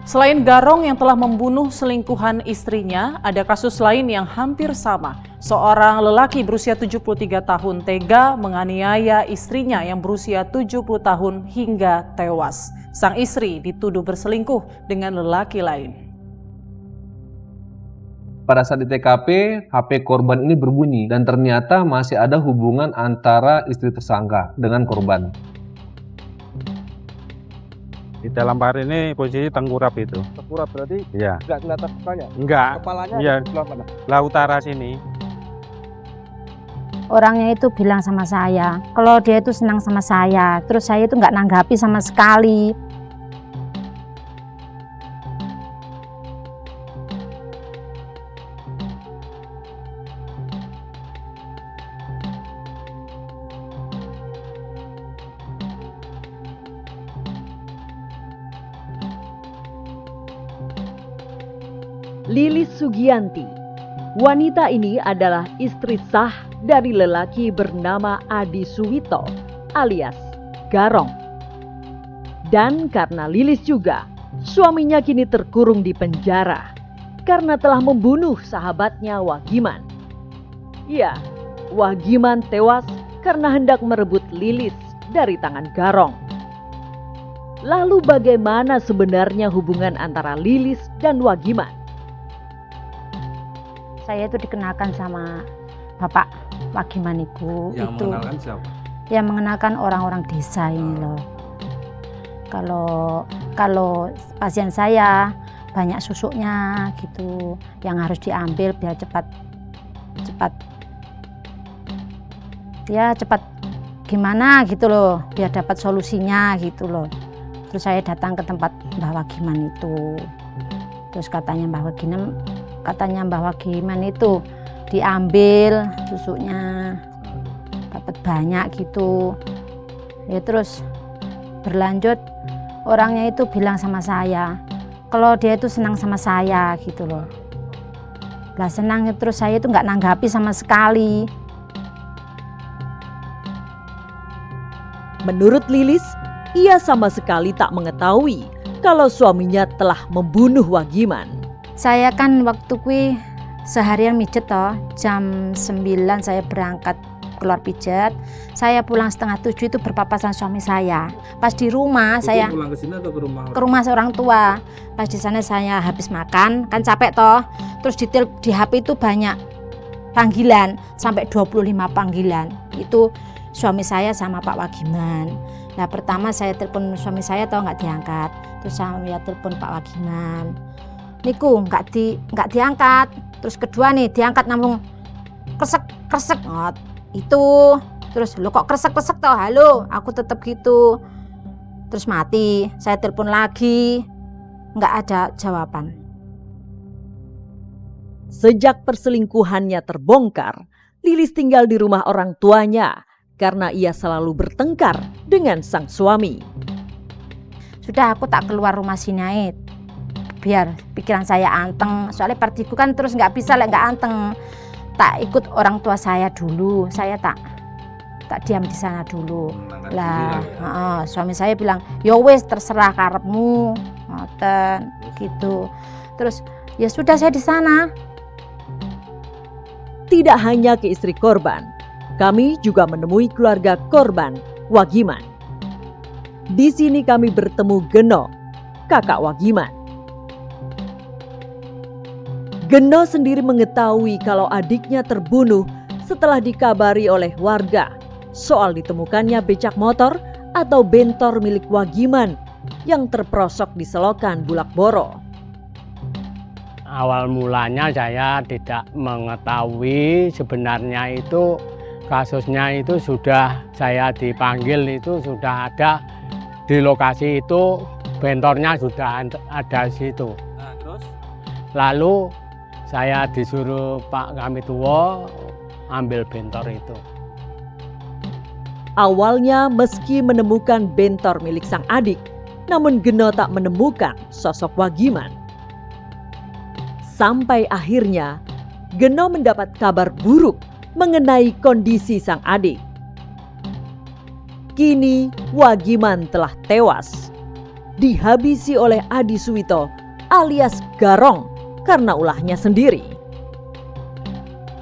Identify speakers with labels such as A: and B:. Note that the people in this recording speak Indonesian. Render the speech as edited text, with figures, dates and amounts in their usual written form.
A: Selain Garong yang telah membunuh selingkuhan istrinya, ada kasus lain yang hampir sama. Seorang lelaki berusia 73 tahun tega menganiaya istrinya yang berusia 70 tahun hingga tewas. Sang istri dituduh berselingkuh dengan lelaki lain.
B: Pada saat di TKP, HP korban ini berbunyi dan ternyata masih ada hubungan antara istri tersangka dengan korban.
C: Di dalam hari ini posisi tengkurap itu.
D: Tengkurap berarti?
C: Iya.
D: Enggak kelihatan mukanya?
C: Enggak.
D: Kepalanya
C: Iya.
D: sebelah mana?
C: Lah utara sini.
E: Orangnya itu bilang sama saya, kalau dia itu senang sama saya, terus saya itu nggak nanggapi sama sekali.
F: Lilis Sugianti. Wanita ini adalah istri sah dari lelaki bernama Adi Suwito alias Garong. Dan karena Lilis juga, suaminya kini terkurung di penjara karena telah membunuh sahabatnya Wagiman. Ya, Wagiman tewas karena hendak merebut Lilis dari tangan Garong. Lalu bagaimana sebenarnya hubungan antara Lilis dan Wagiman?
E: Saya itu dikenalkan sama Bapak Wagiman itu.
B: Mengenalkan siapa?
E: Ya mengenalkan orang-orang desa ini loh. Kalau pasien saya banyak susuknya gitu, yang harus diambil biar cepat gimana gitu loh, biar dapat solusinya gitu loh. Terus saya datang ke tempat Mbah Wagiman itu. Terus katanya Mbah Wagiman itu diambil susuknya, dapat banyak gitu. Ya terus berlanjut, orangnya itu bilang sama saya, kalau dia itu senang sama saya gitu loh. Lah senang, terus saya itu nggak nanggapi sama sekali.
F: Menurut Lilis, ia sama sekali tak mengetahui kalau suaminya telah membunuh Wagiman.
E: Saya kan waktu seharian mijet toh, jam 9 saya berangkat keluar pijat. Saya pulang setengah 7 itu berpapasan suami saya. Pas di rumah saya
B: pulang ke sini atau ke rumah?
E: Ke rumah seorang tua. Pas di sana saya habis makan, kan capek toh. Terus di HP itu banyak panggilan, sampai 25 panggilan. Itu suami saya sama Pak Wagiman. Nah pertama saya telepon suami saya toh nggak diangkat. Terus saya telepon Pak Wagiman. Niku nggak diangkat. Terus kedua nih diangkat namun kresek itu. Terus lo kok kresek toh, halo, aku tetap gitu. Terus mati. Saya telepon lagi, nggak ada jawaban.
F: Sejak perselingkuhannya terbongkar, Lilis tinggal di rumah orang tuanya karena ia selalu bertengkar dengan sang suami.
E: Sudah aku tak keluar rumah Sinait, biar pikiran saya anteng. Soalnya partiku kan terus nggak bisa nggak anteng. Tak ikut orang tua saya dulu, saya tak diam di sana dulu. Lah, suami saya bilang, yo wes terserah karepmu, ngoten gitu. Terus ya sudah saya di sana.
F: Tidak hanya ke istri korban, kami juga menemui keluarga korban Wagiman. Di sini kami bertemu Geno, kakak Wagiman. Geno sendiri mengetahui kalau adiknya terbunuh setelah dikabari oleh warga soal ditemukannya becak motor atau bentor milik Wagiman yang terperosok di selokan Bulak Boro.
G: Awal mulanya saya tidak mengetahui sebenarnya itu kasusnya itu sudah saya dipanggil, itu sudah ada di lokasi itu, bentornya sudah ada di situ.
D: Nah, terus?
G: Lalu saya disuruh Pak Kamituwo ambil bentor itu.
F: Awalnya meski menemukan bentor milik sang adik, namun Geno tak menemukan sosok Wagiman. Sampai akhirnya Geno mendapat kabar buruk mengenai kondisi sang adik. Kini Wagiman telah tewas. dihabisi oleh Adi Suwito alias Garong karena ulahnya sendiri.